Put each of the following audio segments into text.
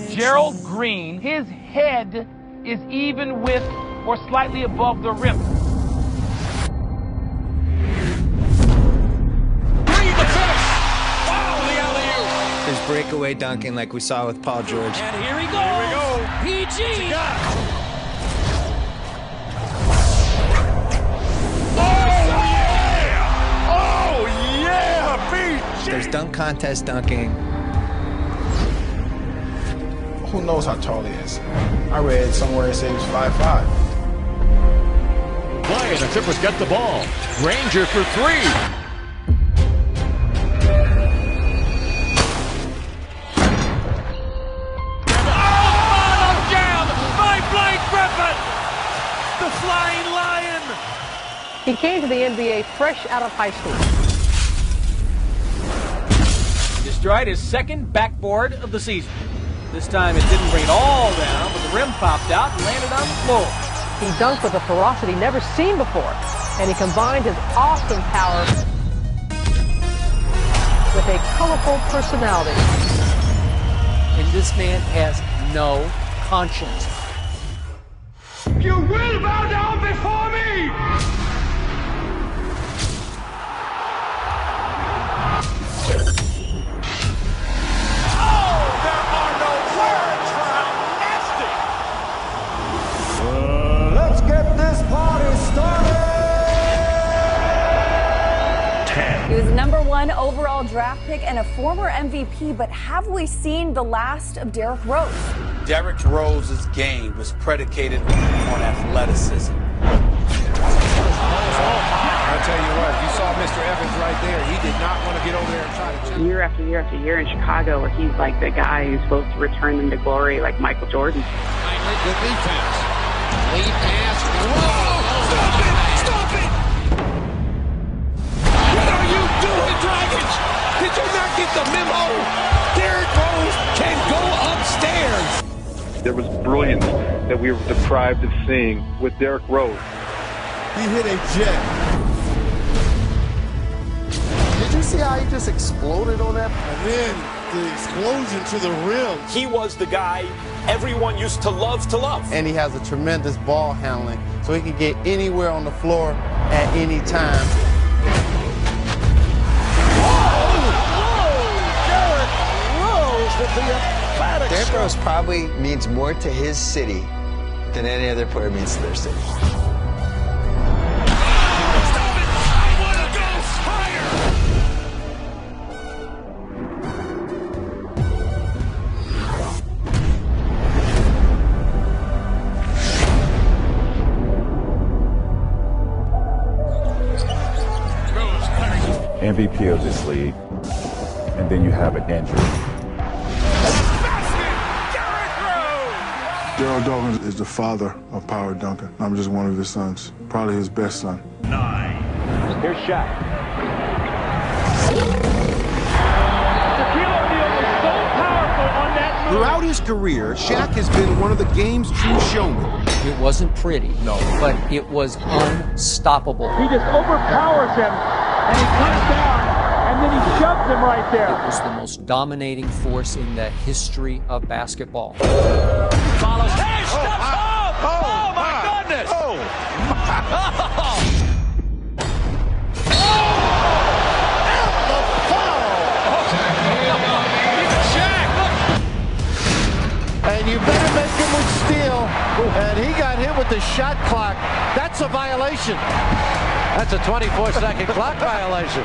Gerald Green, his head is even with or slightly above the rim. There's breakaway dunking like we saw with Paul George. And here he goes. PG. Oh yeah, PG. There's dunk contest dunking. Who knows how tall he is? I read somewhere it says he was 5'5". Play, and the Clippers get the ball. Granger for three. The Flying Lion! He came to the NBA fresh out of high school. Destroyed his second backboard of the season. This time it didn't rain all down, but the rim popped out and landed on the floor. He dunked with a ferocity never seen before, and he combined his awesome power with a colorful personality. And this man has no conscience. You will bow down before me! Oh, there are no words for how nasty! Let's get this party started! 10. He was the #1 overall draft pick and a former MVP, but have we seen the last of Derrick Rose? Derrick Rose's game was predicated on athleticism. I'll tell you what, you saw Mr. Evans right there. He did not want to get over there and try to jump. Year after year after year in Chicago, where he's like the guy who's supposed to return them to glory, like Michael Jordan. Good defense. Lead pass. Whoa! Stop it! Stop it! What are you doing, Dragons? Did you not get the memo? Derrick Rose can go upstairs. There was brilliance that we were deprived of seeing with Derrick Rose. He hit a jet. Did you see how he just exploded on that? And then the explosion to the rim. He was the guy everyone used to love. And he has a tremendous ball handling, so he can get anywhere on the floor at any time. Derrick Rose probably means more to his city than any other player means to their city. Stop it! I want to go higher! MVP of this league, and then you have an injury. Gerald Dawkins is the father of Power Duncan. I'm just one of his sons, probably his best son. 9. Here's Shaq. Throughout his career, Shaq has been one of the game's true showmen. It wasn't pretty, no, but it was unstoppable. He just overpowers him, and he comes down, and then he shoves him right there. It was the most dominating force in the history of basketball. Follows. Hey, step up! Oh, my goodness! Oh! And you better make him with steel. And he got hit with the shot clock. That's a violation. That's a 24-second clock violation.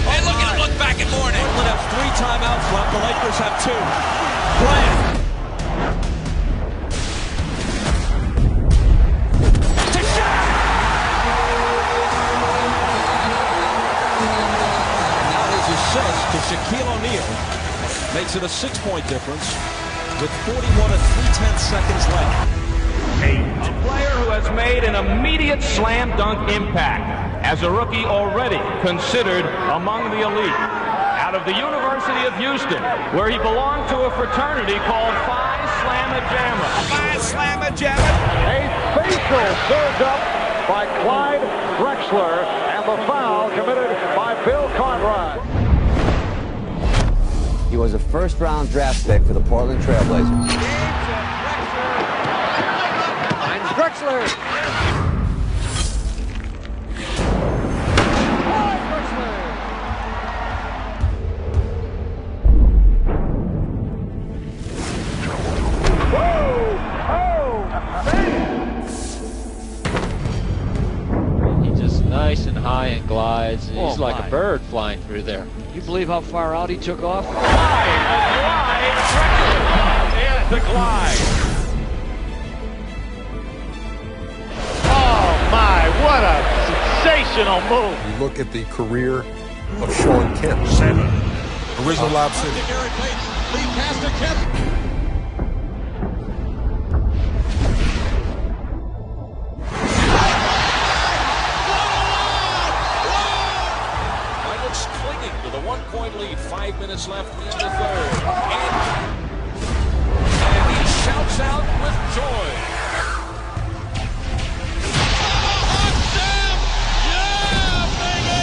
Hey, look at him look back at Mourning. Portland has 3 timeouts left. The Lakers have 2. Bryant. To Shaq! Now his assist to Shaquille O'Neal makes it a 6-point difference with 41 and 3/10 seconds left. 8. A player who has made an immediate slam dunk impact as a rookie, already considered among the elite. Out of the University of Houston, where he belonged to a fraternity called Phi Slamma Jamma. Phi Slamma Jamma. A facial served up by Clyde Drexler, and the foul committed by Bill Cartwright. He was a first-round draft pick for the Portland Trailblazers. Finds Drexler. Nice and high and glides. He's like a bird flying through there. You believe how far out he took off? And the glide. Oh my, what a sensational move. You look at the career of Sean Kemp. 7. Original Lob City. Lead pass to Kemp. Clinging to the 1-point lead, 5 minutes left in the third. And he shouts out with joy. Yeah, baby!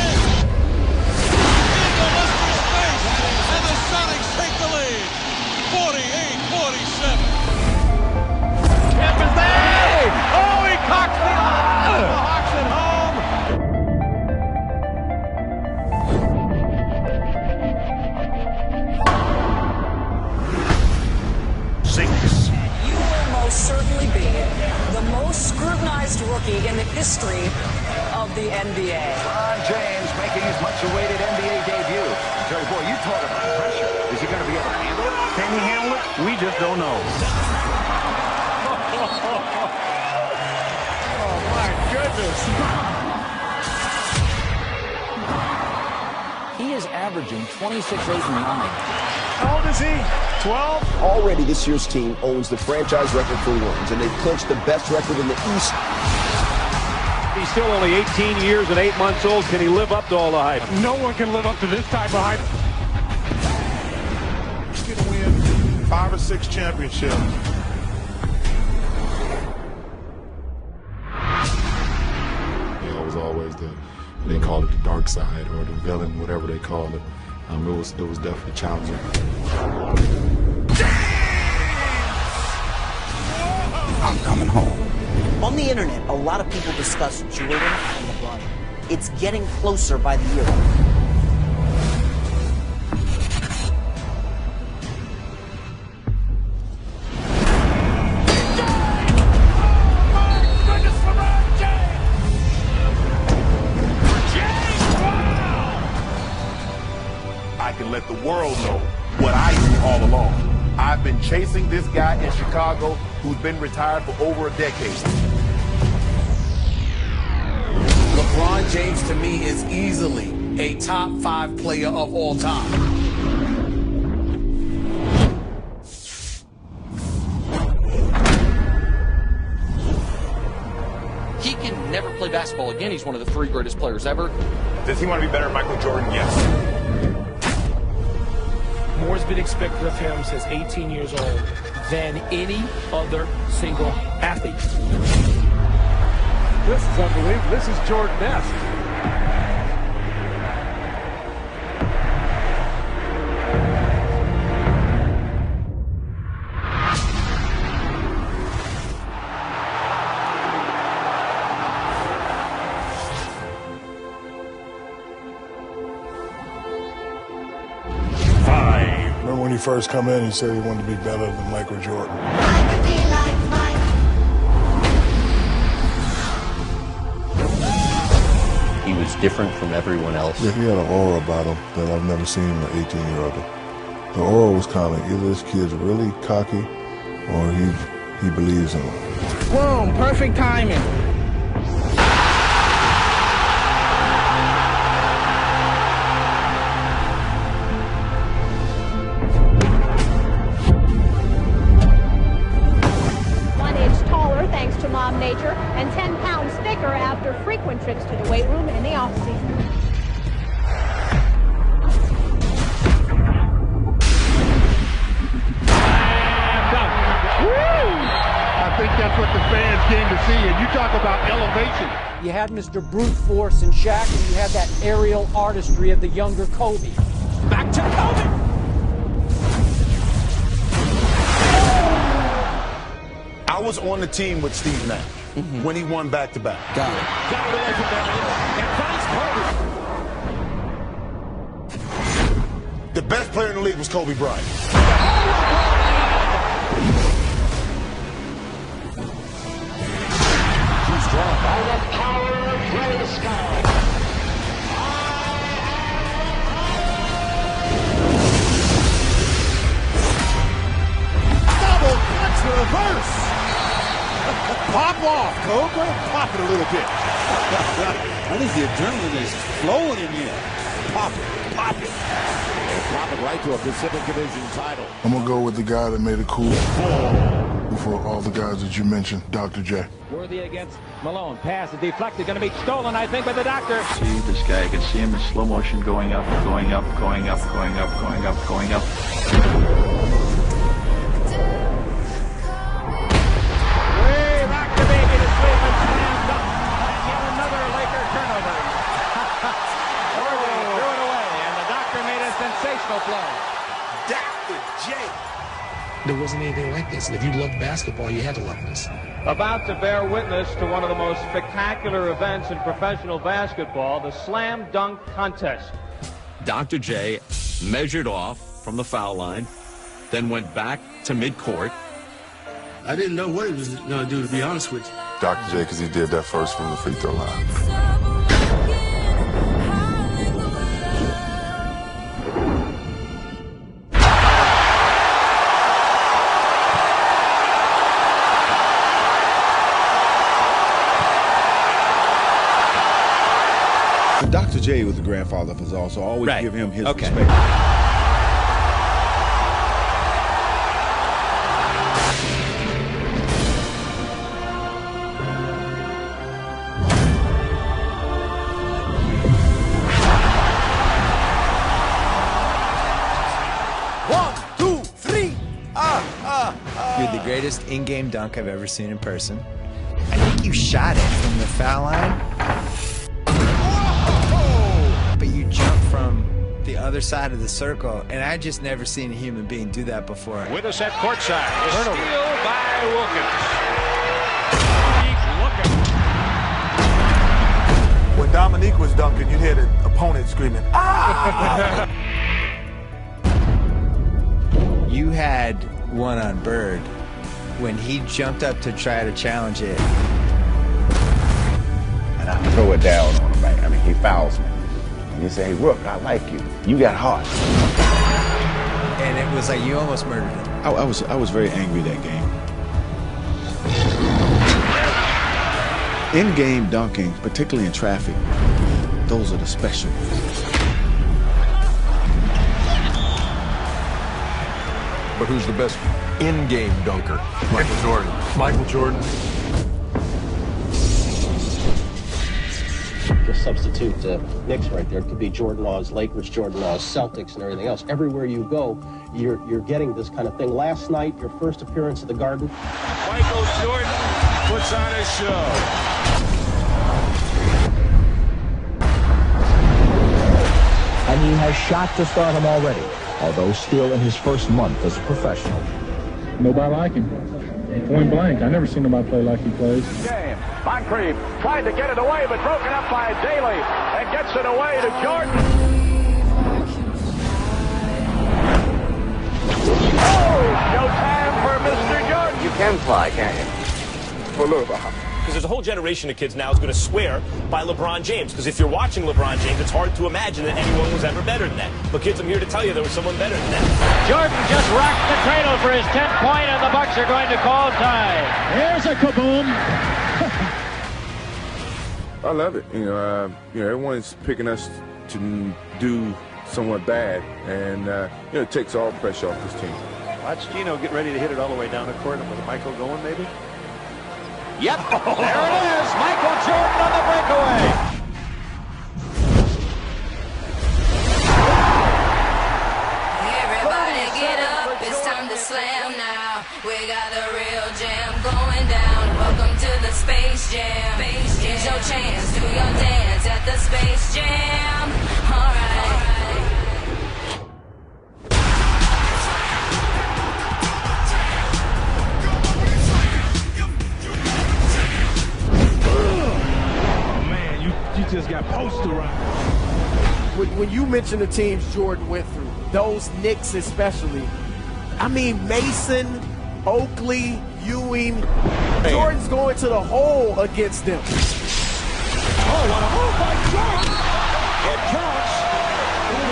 Into Lester's face, and the Sonics take the lead, 48-47. Kemp is there! Oh, he cocks the Hawks at home! 6. You will most certainly be the most scrutinized rookie in the history of the NBA. LeBron James making his much-awaited NBA debut. Jerry, boy, you talk about pressure. Is he going to be able to handle it? Can he handle it? We just don't know. Oh, my goodness. He is averaging 26, 8, and 9. How old is he? 12? Already this year's team owns the franchise record for wins, and they've clinched the best record in the East. He's still only 18 years and 8 months old. Can he live up to all the hype? No one can live up to this type of hype. He's going to win 5 or 6 championships. Yeah, it was always they call it the dark side or the villain, whatever they call it. It was definitely challenging. I'm coming home. On the internet, a lot of people discuss Jordan and LeBron. It's getting closer by the year. I can let the world know what I knew all along. I've been chasing this guy in Chicago who's been retired for over a decade. LeBron James, to me, is easily a top 5 player of all time. He can never play basketball again. He's one of the 3 greatest players ever. Does he want to be better than Michael Jordan? Yes. More's been expected of him since 18 years old than any other single athlete. This is unbelievable. This is Jordan-esque. Remember when he first come in, he said he wanted to be better than Michael Jordan. He was different from everyone else. Yeah, he had an aura about him that I've never seen in an 18-year-old. The aura was kind of either this kid's really cocky or he believes in him. Boom, perfect timing. Thanks to Mom Nature, and 10 pounds thicker after frequent trips to the weight room in the off-season. I think that's what the fans came to see, and you talk about elevation. You had Mr. Brute Force in Shaq, and you had that aerial artistry of the younger Kobe. Back to Kobe. was on the team with Steve Nash when he won back-to-back. Got it. Got it away from that and finds Kobe. The best player in the league was Kobe Bryant. He's drawn by the power of the sky. Double clutch reverse. Pop off, Kobe. Go ahead, pop it a little bit. I think the adrenaline is flowing in here. Pop it, pop it. Pop it right to a Pacific Division title. I'm going to go with the guy that made it cool before all the guys that you mentioned, Dr. J. Worthy against Malone. Pass is deflected. Going to be stolen, I think, by the doctor. See this guy. I can see him in slow motion going up, going up, going up, going up, going up, going up. Way rock the baby to sleep and slam dunk. And yet another Laker turnover. Worthy threw it away, and the doctor made a sensational play. Dr. J. There wasn't anything like this. And if you loved basketball, you had to love this. About to bear witness to one of the most spectacular events in professional basketball, the slam dunk contest. Dr. J measured off from the foul line, then went back to midcourt. I didn't know what he was going to do, to be honest with you. Dr. J, because he did that first from the free throw line. Dr. J was the grandfather of us all, so always give him his respect. One, two, three. You're the greatest in-game dunk I've ever seen in person. I think you shot it from the foul line. But you jump from the other side of the circle, and I just never seen a human being do that before. With us at courtside, the steal by Wilkins. When Dominique was dunking, you hear the opponent screaming, "Ah!" You had one on Bird when he jumped up to try to challenge it. And I throw it down on him, right? I mean, he fouls me. And you say, "Hey, Rook, I like you. You got harsh." And it was like you almost murdered him. I was very angry that game. In-game dunking, particularly in traffic, those are the special ones. But who's the best in-game dunker? Michael Jordan. Michael Jordan. Just substitute Knicks right there. It could be Jordan Law's Lakers, Jordan Law's Celtics, and everything else. Everywhere you go, you're getting this kind of thing. Last night, your first appearance at the Garden. Michael Jordan puts on a show. And he has shot to stardom already, although still in his first month as a professional. Nobody like him. Point blank. I never seen nobody play like he plays. Game. Moncrief tried to get it away, but broken up by Daly, and gets it away to Jordan. Oh, showtime for Mr. Jordan. You can fly, can't you? For a little bit. Because there's a whole generation of kids now who's going to swear by LeBron James. Because if you're watching LeBron James, it's hard to imagine that anyone was ever better than that. But kids, I'm here to tell you there was someone better than that. Jordan just rocked the cradle for his 10th point, and the Bucks are going to call time. Here's a kaboom. I love it. Everyone's picking us to do somewhat bad, and it takes all pressure off this team. Watch Gino get ready to hit it all the way down the court, and with Michael going, maybe. Yep, there it is. Michael Jordan on the breakaway. Everybody get up, it's time to slam now. We got the real jam going down. Welcome to the Space Jam. Here's your chance, do your dance at the Space Jam. All right. around. When you mention the teams Jordan went through, those Knicks especially, I mean Mason, Oakley, Ewing, Jordan's going to the hole against them. Oh, what a move by Jordan! It counts,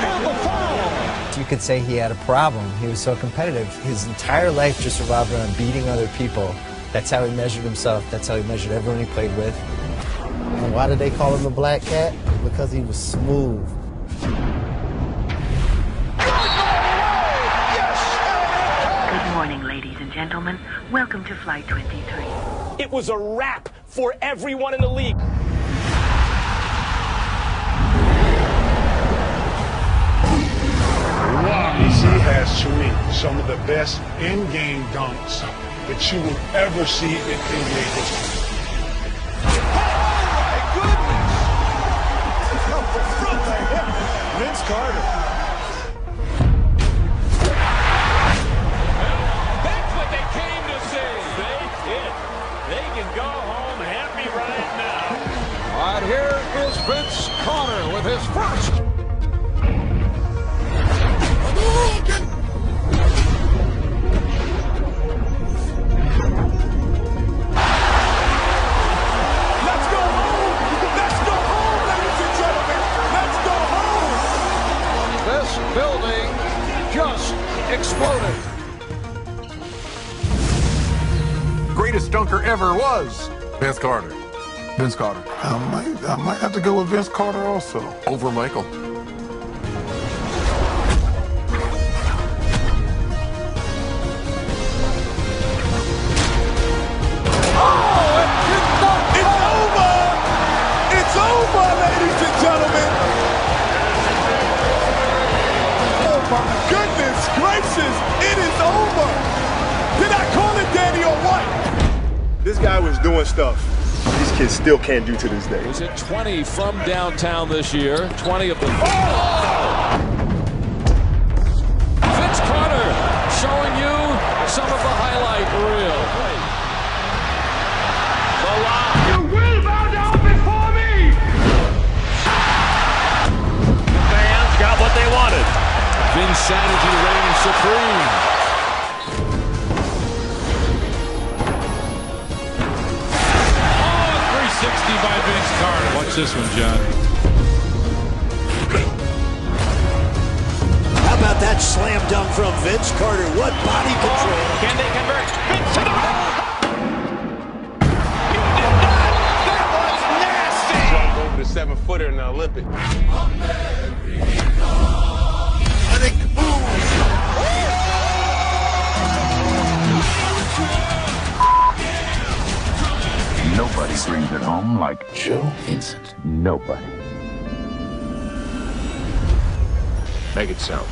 and the foul! You could say he had a problem. He was so competitive. His entire life just revolved around beating other people. That's how he measured himself. That's how he measured everyone he played with. And why did they call him the Black Cat? Because he was smooth. Good morning, ladies and gentlemen. Welcome to Flight 23. It was a wrap for everyone in the league. He has, to me, some of the best in-game dunks that you will ever see in NBA history. Vince Carter. That's what they came to see. They did. They can go home happy right now. All right, here is Vince Carter with his first. Let's go home! Let's go home, ladies and gentlemen! Let's go home! This building just exploded. Greatest dunker ever was Vince Carter. Vince Carter. I might have to go with Vince Carter also. Over Michael. It's over, ladies and gentlemen! Oh my goodness gracious, it is over! Did I call it Danny or what? This guy was doing stuff these kids still can't do to this day. He's at 20 from downtown this year. 20 of them. Oh! Vince Carter showing you some of the highlight reel. You will bow down before me! The fans got what they wanted. Vinsanity reigns supreme. 60 by Vince Carter. Watch this one, John. How about that slam dunk from Vince Carter? What body control. Can they convert? Vince to the rim. He did not. That was nasty. Jump over the 7-footer in the Olympics. Nobody brings it home like Joe Vincent. Nobody. Make it so.